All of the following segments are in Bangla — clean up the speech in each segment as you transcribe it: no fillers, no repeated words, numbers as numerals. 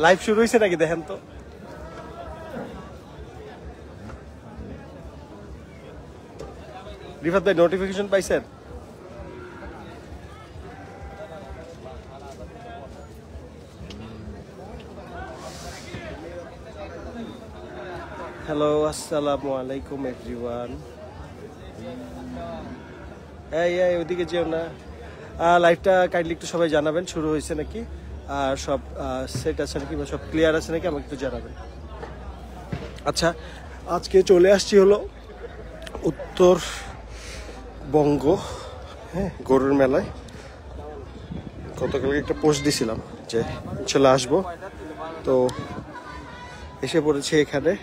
লাইভ শুরু হয়েছে নাকি দেখেন তো। রিফাত ভাই নোটিফিকেশন পাইছেন? হ্যালো, আসসালামু আলাইকুম এভরিওয়ান। এই ওদিকে যেও না। লাইভটা কাইন্ডলি একটু সবাই জানাবেন শুরু হয়েছে নাকি, আর সব সেট আছে নাকি বা সব ক্লিয়ার আছে নাকি আমাকে একটু জানাবেন। আচ্ছা, আজকে চলে আসছি হলো উত্তরবঙ্গ, হ্যাঁ, গরুর মেলায়। গতকালকে একটা পোস্ট দিছিলাম যে ইনশাল্লাহ আসবো, তো এসে পড়েছি এখানে।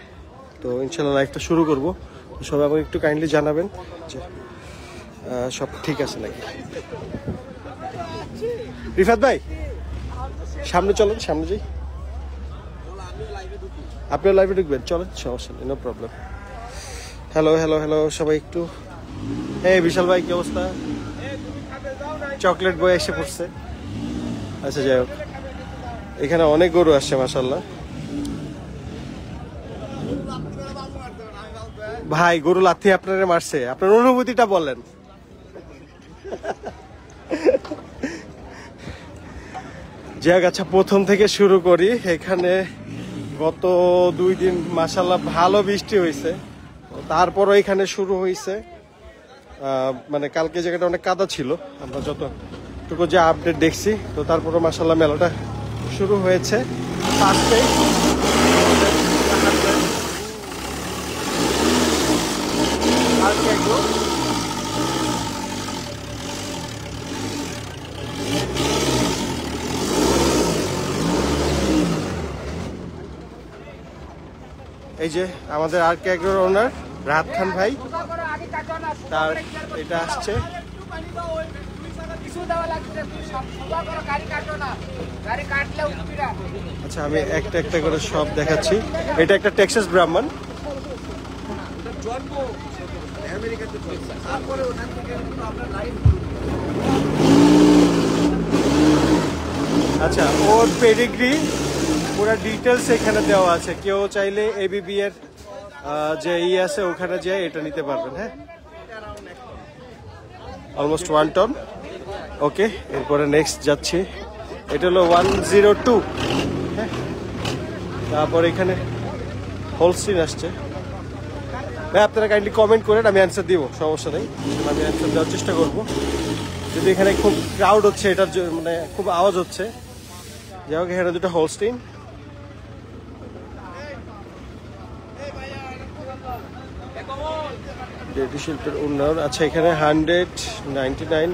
তো ইনশাল্লাহ লাইভটা শুরু করবো। সবাই আমাকে একটু কাইন্ডলি জানাবেন যে সব ঠিক আছে নাকি। রিফাত ভাই সামনে চলেন, সামনে যাই। আপনিও লাইভে ঢুকবেন, চলেন, সমস্যা নেই, no problem. Hello hello hello সবাই একটু। হ্যাঁ বিশাল ভাই কি অবস্থা? চকলেট বয় এসে পড়ছে। আচ্ছা যাই হোক, এখানে অনেক গরু আসছে মাশাআল্লাহ। ভাই গরু লাথি আপনারা মারছে, আপনার অনুভূতিটা বলেন। যাক, আচ্ছা প্রথম থেকে শুরু করি। এখানে গত 2 দিন মাশাআল্লাহ ভালো বৃষ্টি হয়েছে, তারপরও এখানে শুরু হয়েছে। মানে কালকে জায়গাটা অনেক কাদা ছিল, আমরা যতটুকু যে আপডেট দেখছি। তো তারপরও মাশাআল্লাহ মেলাটা শুরু হয়েছে ফার্স্টেই। এই যে আমাদের আর কে এগ্রোর ওনার রাহাত খান ভাই, তার এটা আসছে। আচ্ছা আমি একটা একটা করে সব দেখাচ্ছি। এটা একটা টেক্সাস ব্রাহ্মণ। আচ্ছা, ওর পেডিগ্রি পুরো ডিটেলস এখানে দেওয়া আছে। কেউ চাইলে এবিবি এর যে আছে ওখানে যেয়ে এটা নিতে পারবেন। হ্যাঁ, অলমোস্ট 1 টন। ওকে, এরপরে নেক্সট যাচ্ছি। এটা হলো 102। হ্যাঁ, তারপর এখানে হোলস্টিন আসছে। ভাই আপনারা কাইন্ডলি কমেন্ট করেন, আমি অ্যান্সার দিব, সমস্যা নেই, আমি অ্যান্সার দেওয়ার চেষ্টা করবো। যদি এখানে খুব ক্রাউড হচ্ছে, এটার মানে খুব আওয়াজ হচ্ছে। যাই হোক, এখানে দুটো হোলস্টিন। ডেটি শিল্পের উন্নয়ন। আচ্ছা, এখানে 199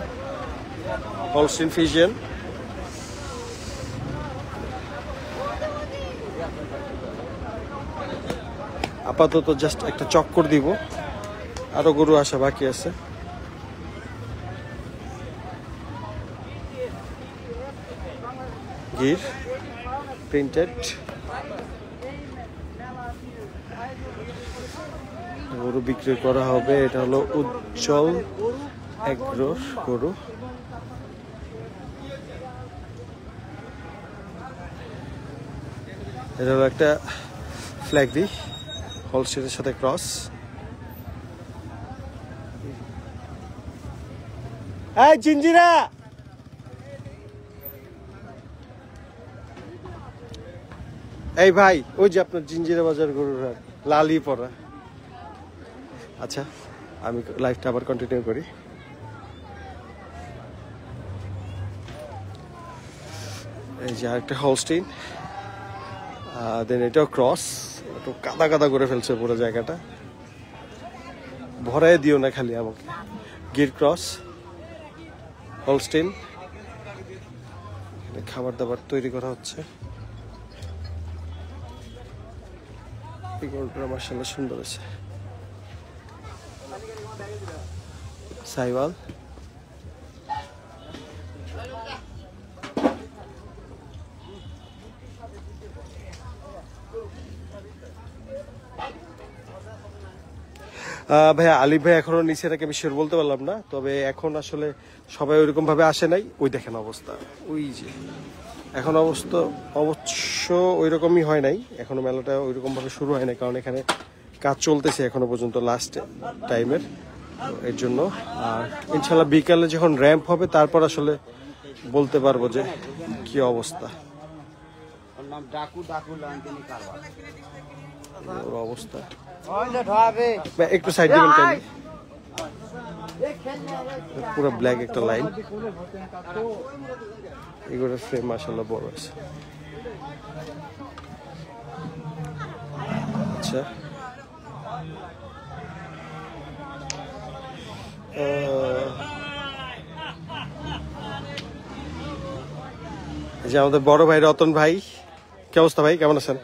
হোলস্টিন ফিজিয়ান। আপাতত জাস্ট একটা চক্কর দিব, আরো গরু আসা বাকি আছে। গির প্রিন্টেড গরু বিক্রি করা হবে। এটা হলো উজ্জ্বল এগ্রোর গরু। এটা হলো একটা ফ্ল্যাগ দি হোলস্টিনের সাথে ক্রস। এই জিঞ্জিরা, এই ভাই ওই যে আপনার জিঞ্জিরা বাজার গরুর হাট, লালি পরা। আচ্ছা, আমি লাইভটা আবার কন্টিনিউ করি। এই যে আরেকটা হোলস্টিন, দেন এটাও ক্রস। একটু কাদা কাদা করে ফেলছে পুরো জায়গাটা, ভরাই দিও না খালি আমাকে। গির ক্রস হোলস্টিন, খাবার দাবার তৈরি করা হচ্ছে। এই গরুটা মাশাআল্লাহ সুন্দর আছে। সাইওয়াল, ভাইয়া আলিফ ভাই এখনো নিচে নাকি আমি শিওর বলতে পারলাম না, তবে এখন আসলে সবাই ওইরকম ভাবে আসে নাই। ওই দেখেন অবস্থা, ওই যে এখন অবশ্য ওই রকমই হয় নাই, এখনো মেলাটা ওইরকম ভাবে শুরু হয় নাই, কারণ এখানে কাজ চলতেছে এখনো পর্যন্ত লাস্ট টাইমের, এর জন্য। আর ইনশাল্লাহ বিকালে যখন র্যাম্প হবে তারপর আসলে বলতে পারবো যে কি অবস্থা। অবস্থা একটু সাইড দিবেন কেন, পুরো ব্ল্যাক একটা লাইন, এগুলোর ফ্রেম মাশাআল্লাহ বড় আছে। আচ্ছা যে আমাদের বড় ভাই রতন ভাই, কি অবস্থা ভাই, কেমন আছেন?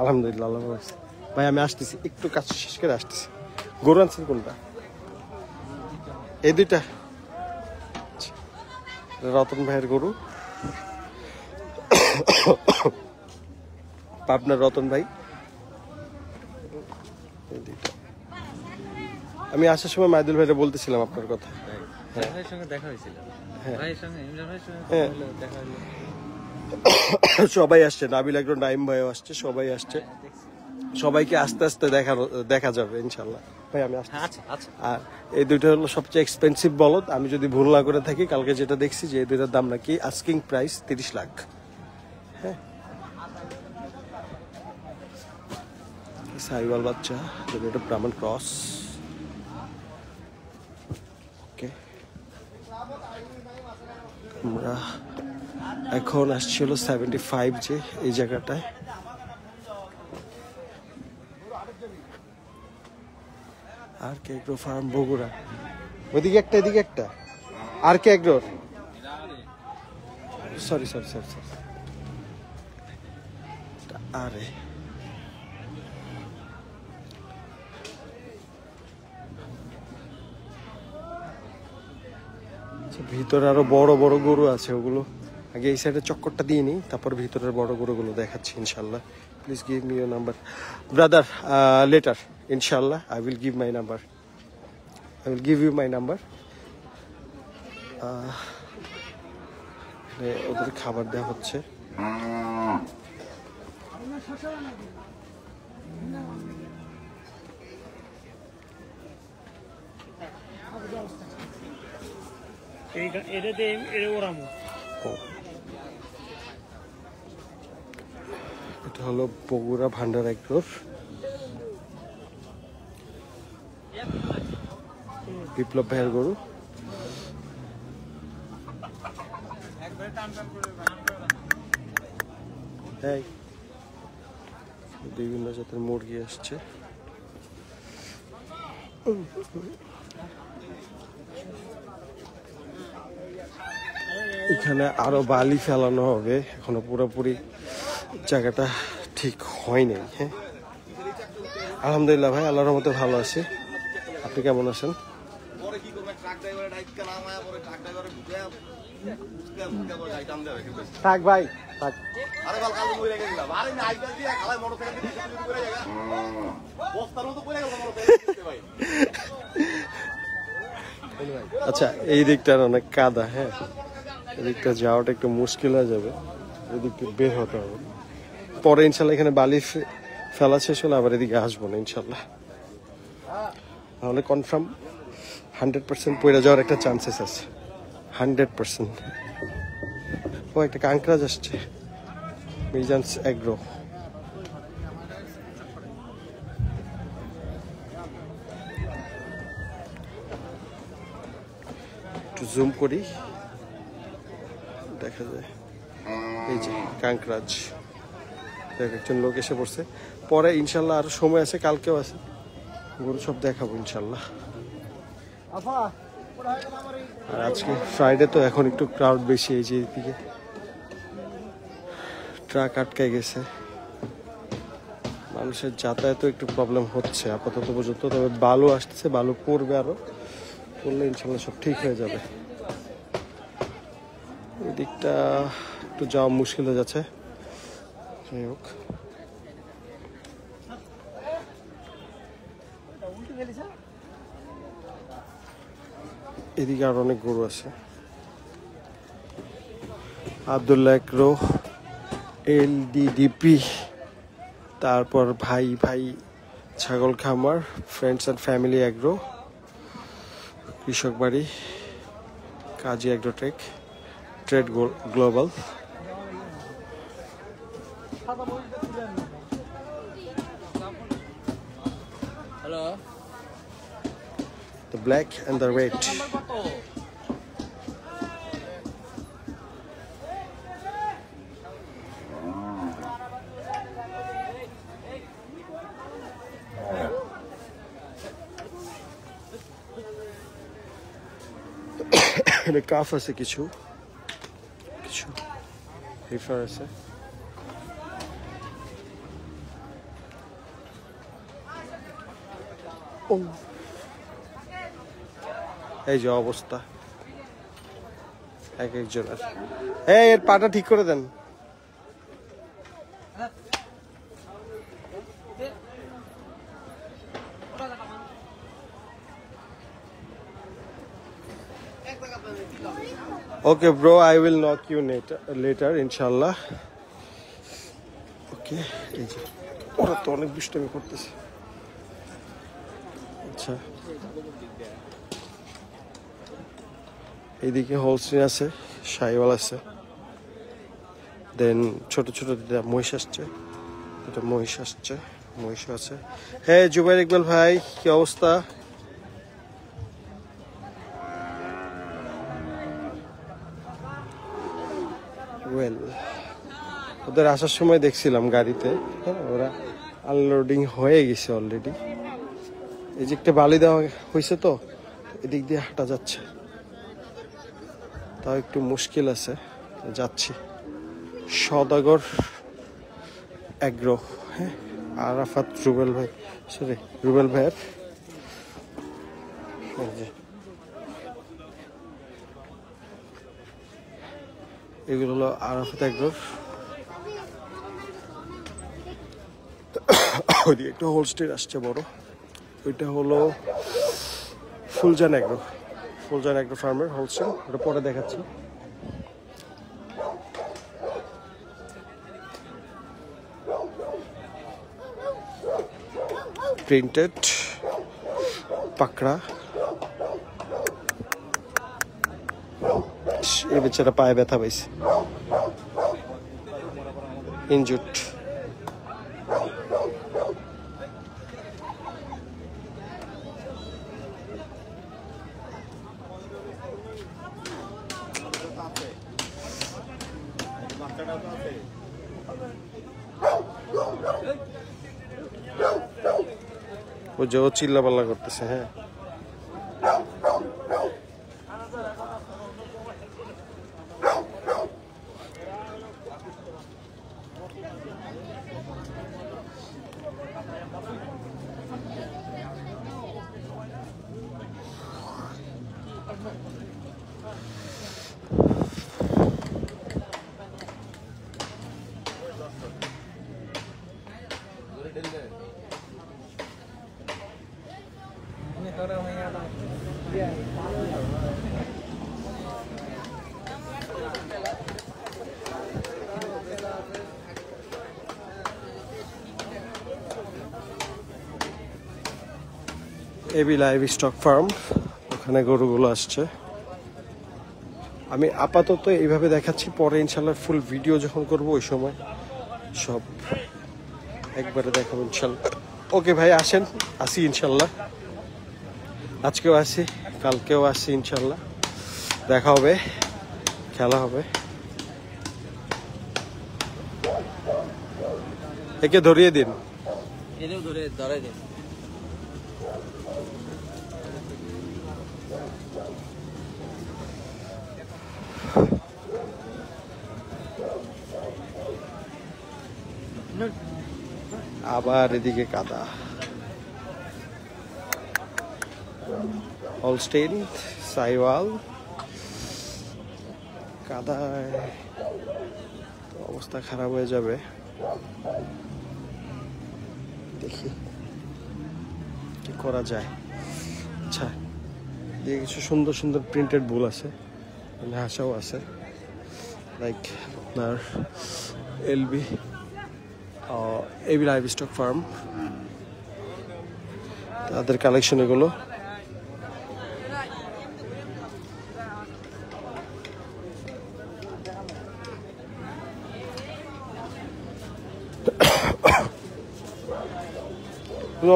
আলহামদুলিল্লাহ আল্লাহ ভালো আছে। ভাই আমি আসতেছি, একটু কাজ শেষ করে আসতেছি। গরু আনছেন কোনটা? এই দুইটা রতন ভাইয়ের গরু, পাবনার রতন ভাই। এই দুইটা আমি আসার সময় মাইদুল ভাইরা বলতেছিলাম আপনার কথা। সবাই আসছে, নাবিল একজন, নাইম ভাইও আসছে, সবাই আসছে, সবাইকে আস্তে আস্তে দেখা যাবে ইনশাল্লাহ। ভাই আমি আসছি। আর এই দুইটা হলো সবচেয়ে এক্সপেন্সিভ বলদ, আমি যদি ভুল না করে থাকি। কালকে যেটা দেখছি যে এই দুইটার দাম নাকি আস্কিং প্রাইস 30 লাখ। হ্যাঁ সাইওয়াল বাচ্চা, এটা ব্রাহ্মণ ক্রস। ওকে আমরা এখন আসছি হলো 75 যে এই জায়গাটায়। আর কে এগ্রো ফার্ম বগুড়া, ওইদিকে একটা এদিকে একটা। আর কে এগ্রো, সরি আরে ভিতরে আরো বড় বড় গরু আছে, ওগুলো আগে এই সাইডে চক্করটা দিয়ে নিই, তারপর ভিতরের বড় গরুগুলো দেখাচ্ছি ইনশাল্লাহ। Please give me your number brother, later ইনশাল্লাহ I will give my number, I will give you my number. ওদের খাবার দেওয়া হচ্ছে। এটা হলো বগুড়া ভান্ডার এগ্রোর বিপ্লব ভাইয়ের গরু। বিভিন্ন জাতের মুরগি আসছে। এখানে আরো বালি ফেলানো হবে, এখনো পুরোপুরি জায়গাটা ঠিক হয়নি। হ্যাঁ আলহামদুলিল্লাহ ভাই, আল্লাহর রহমতে ভালো আছি। আপনি কেমন আছেন? থাক ভাই থাক। আচ্ছা এই দিকটা অনেক কাদা, হ্যাঁ এদিকটা যাওয়াটা একটু মুশকিল হয়ে যাবে, এদিকে বের হতে হবে। পরে ইনশাল্লাহ এখানে বালি ফেলা শেষ হলে আবার এদিকে আসবো না ইনশাল্লাহ, তাহলে কনফার্ম 100% পড়ে যাওয়ার একটা চান্সেস আছে 100%। ও একটা কাঙ্করাজ আসছে, মিজানস এগ্রো। একটু জুম করি, দেখা যায় এই যে কাঙ্করাজ। একজন লোক এসে পড়ছে, পরে ইনশাল্লাহ আরো সময় আছে, কালকেও আছে, গরু সব দেখাবো ইনশাল্লাহ। আর আজকে ফ্রাইডে তো এখন একটু ক্রাউড বেশি, এই যে এইদিকে ট্রাক আটকায় গেছে, মানুষের যাতায়াতও একটু প্রবলেম হচ্ছে আপাতত পর্যন্ত। তবে বালু আসতেছে, বালু পড়বে, আরো পড়লে ইনশাল্লাহ সব ঠিক হয়ে যাবে। এই দিকটা একটু যাওয়া মুশকিল হয়ে যাচ্ছে, যাই হোক। এদিকে আর অনেক গরু আছে। আব্দুল্লাহ এগ্রো, LDDP, তারপর ভাই ভাই ছাগল খামার, friends and family agro, Krishak Bari, Kazi agrotech, trade global. The black and the red. এখানে কাফ আছে, কিছু কিছু হেফার আছে। এই যে অবস্থা এক একজনের। এর পাটা ঠিক করে দেন। Okay bro, I will knock you later inshallah. Okay, এই যে ওরা তো অনেক দুষ্টামি করতেছে। আচ্ছা, এইদিকে হোলস্টিন আছে, শাইওয়াল আছে, দেন ছোট ছোট মহিষ আসছে, এটা মহিষ আসছে, মহিষ আছে। হ্যাঁ জুবাইর ইকবাল ভাই, কি অবস্থা? ওয়েল, ওদের আসার সময় দেখছিলাম গাড়িতে, হ্যাঁ ওরা আনলোডিং হয়ে গেছে অলরেডি। এই যে একটা বালি দেওয়া হয়েছে, তো এদিক দিয়ে হাঁটা যাচ্ছে, তাও একটু মুশকিল আছে, যাচ্ছি। সদাগর এগ্রো, হ্যাঁ আরাফাত রুবেল ভাই, সরি রুবেল ভাইয়ের। এগুলো হলো আরাফাত এগ্রোর। ওইদিকে একটা হোলস্টিন আসছে বড়, ওইটা হলো ফুলজান এগ্রো, ফুলজান এগ্রো ফার্মের হোলস্টিন, ওটা পরে দেখাচ্ছি। প্রিন্টেড পাকড়া, এই বেচারা পায়ে ব্যথা পাইছে, ইনজুট। ও যে চিল্লা পাল্লা করতেছে। হ্যাঁ এবি লাইভ স্টক ফার্ম, ওখানে গরুগুলো আসছে। আমি আপাতত এইভাবে দেখাচ্ছি, পরে ইনশাল্লাহ ফুল ভিডিও যখন করব ওই সময় সব একবারে দেখাবো ইনশাল্লাহ। ওকে ভাই আসেন, আসি ইনশাল্লাহ, আজকেও আসি, কালকেও আসি ইনশাল্লাহ, দেখা হবে, খেলা হবে। একে ধরিয়ে দিন, ধরাই দিন। আবার এদিকে কাদা, হলস্টেইন সাইওয়াল, কাদায় অবস্থা খারাপ হয়ে যাবে। দেখি কি করা যায়। আচ্ছা, দিয়ে কিছু সুন্দর সুন্দর প্রিন্টেড বুল আছে, মানে হাঁসাও আছে, লাইক আপনার LB AB livestock farm, তাদের কালেকশন এগুলো।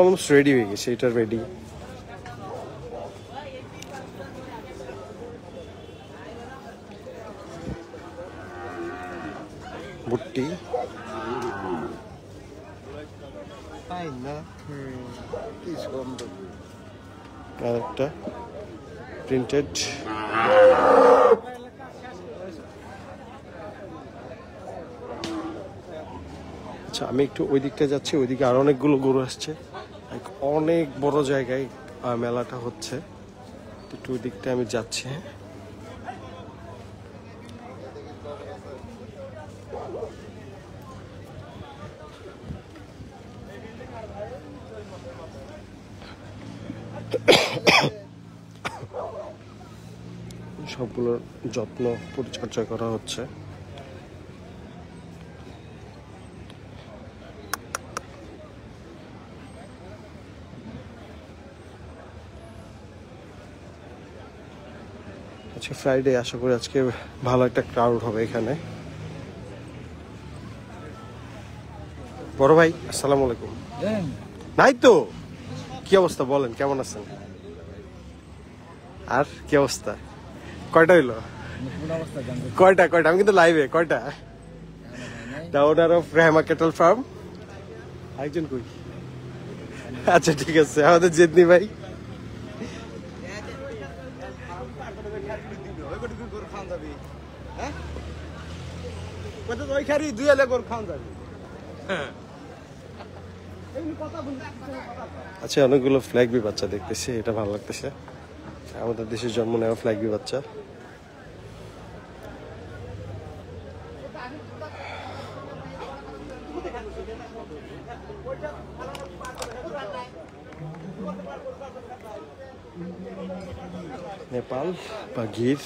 অলমোস্ট রেডি হয়ে গেছে, এটা রেডি। বুট্টি আর একটা প্রিন্টেড। আচ্ছা, আমি একটু ওই দিকটা যাচ্ছি, ওইদিকে আর অনেকগুলো গরু আসছে, অনেক বড় জায়গায় মেলাটা হচ্ছে, একটু ওই দিকটা আমি যাচ্ছি। সবগুলোর যত্ন পরিচর্যা করা হচ্ছে। আজকে ফ্রাইডে, আশা করি আজকে ভালো একটা ক্রাউড হবে এখানে। বড় ভাই, আসসালামু আলাইকুম। নাই তো, কি অবস্থা বলেন, কেমন আছেন? আর কি অবস্থা? কয়টা হইলো? কয়টা আমি কিন্তু লাইভে। কয়টা? দা ওনার অফ রেহমা ক্যাটল ফার্ম। একজন কই? আচ্ছা ঠিক আছে, আমাদের জেদনি ভাই। আচ্ছা, অনেকগুলো ফ্ল্যাগ বি বাচ্চা দেখতেছি, এটা ভালো লাগতেছে। আমাদের দেশের জন্ম নেওয়া ফ্ল্যাগ বি বাচ্চা। নেপাল বা গির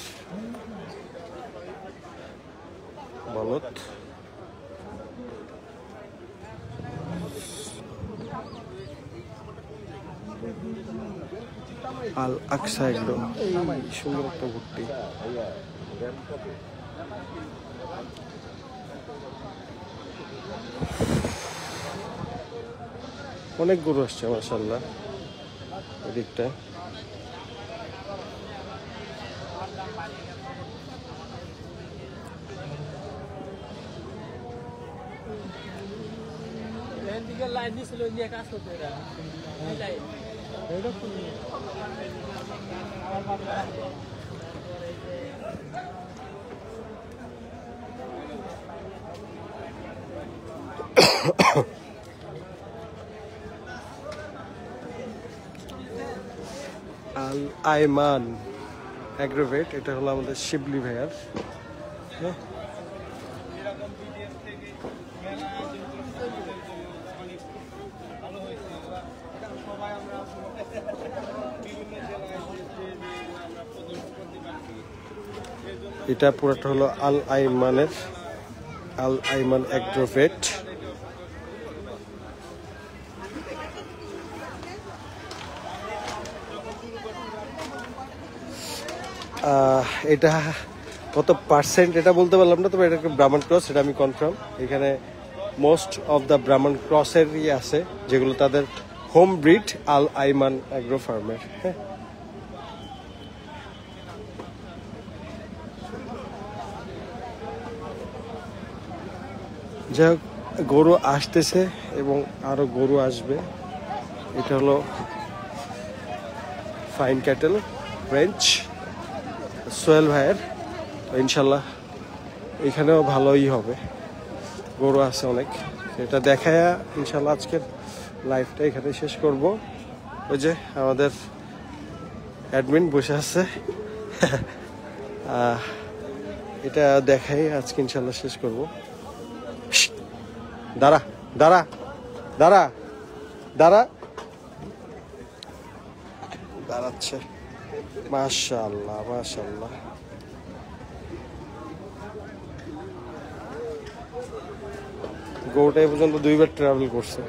বলদ। আল আকসা, এগুলো সুন্দর একটা ভুট্টি। অনেক গরু আসছে মাশাআল্লাহ এদিকটা। লাইন দিছিল নিয়ে কাজ করতে আল আইমান অ্যাগ্রোভেট, এটা হলো আমাদের শিবলি ভাইয়ার। এটা পুরোটা হলো আল আইমানের, আল আইমান অ্যাগ্রোভেট। এটা কত পার্সেন্ট এটা বলতে পারলাম না, তবে এটা একটা ব্রাহ্মণ ক্রস, এটা আমি কনফার্ম। এখানে মোস্ট অফ দ্য ব্রাহ্মণ ক্রসেরই আছে, যেগুলো তাদের হোম ব্রিড আল আইমান অ্যাগ্রো ফার্মের। হ্যাঁ, যাই হোক, গরু আসতেছে এবং আরো গরু আসবে। এটা হলো ফাইন ক্যাটেল রেঞ্জ সোহেল ভাইয়ের। ইনশাল্লাহ এখানেও ভালোই হবে, গরু আছে অনেক। এটা দেখায় ইনশাল্লাহ আজকের লাইভটা এখানে শেষ করব। ওই যে আমাদের অ্যাডমিন বসে আছে, এটা দেখাই আজকে ইনশাল্লাহ শেষ করব। দাঁড়া দাঁড়া দাঁড়া দাঁড়া, দাঁড়াচ্ছে। মাশাআল্লাহ মাশাআল্লাহ। গোটা পর্যন্ত 2 বার ট্রাভেল করছে।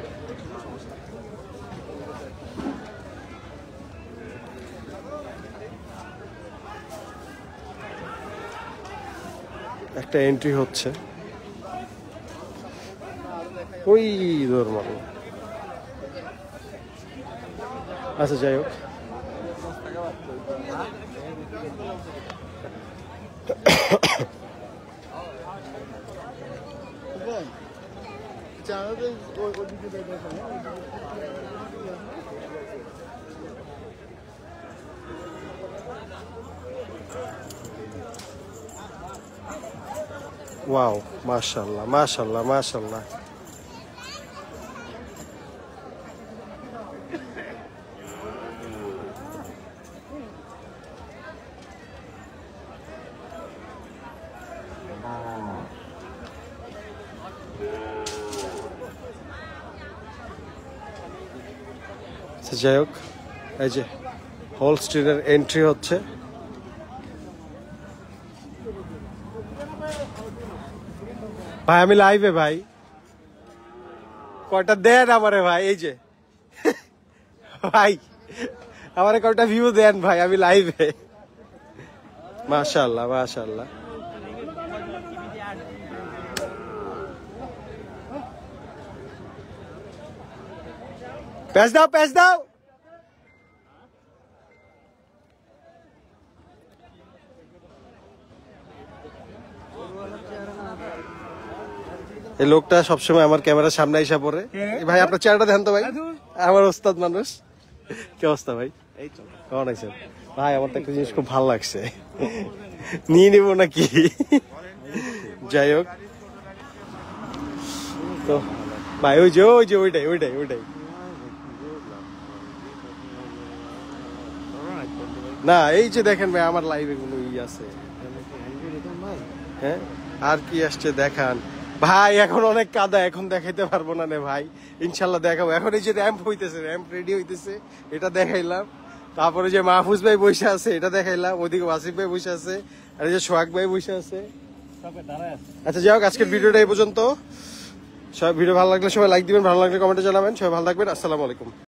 একটা এন্ট্রি হচ্ছে ওই ধর্ম। আচ্ছা যাই হোক, ওয়াও মাশাআল্লাহ মাশাআল্লাহ মাশাআল্লাহ। যাই হোক, এই যে হোলস্টিনের এন্ট্রি হচ্ছে। ভাই আমি লাইভে ভাই, কয়টা দেন আমারে ভাই। এই যে ভাই আমারে কয়টা ভিউ দেন ভাই, আমি লাইভে। মাশাআল্লাহ মাশাআল্লাহ। প্যাচ দাও প্যাচ দাও। এই লোকটা সবসময় আমার ক্যামেরার সামনে এসে পড়ে। ভাই আপনার চেহারাটা দেন তো ভাই, আমার ওস্তাদ মানুষ। কি অবস্থা ভাই? কেমন আছেন ভাই? আমার তো একটা জিনিস খুব ভালো লাগছে, নিয়ে নিব নাকি? যাই হোক, তো ভাই ওই যে ওইটাই ওইটাই ওইটাই। না এই যে দেখেন ভাই, আমার লাইভে কোনো আছে? হ্যাঁ আর কি আসছে দেখান ভাই। এখন অনেক কাদা, এখন দেখাইতে পারবো না রে ভাই। ইনশাল্লাহ দেখাবো। এখন এই যে র্যাম্প হইতেছে, র্যাম্প রেডি হইতেছে, এটা দেখাইলাম। তারপরে যে মাহফুজ ভাই বসে আছে এটা দেখাইলাম। ওইদিকে ওয়াসিফ ভাই বসে আছে, আর এই যে সোহাগ ভাই বসে আছে। আচ্ছা যাই হোক, আজকের ভিডিওটা এই পর্যন্ত। সবাই ভিডিও ভালো লাগলে সবাই লাইক দিবেন, ভালো লাগলে কমেন্টে জানাবেন। সবাই ভালো থাকবেন, আসসালামু আলাইকুম।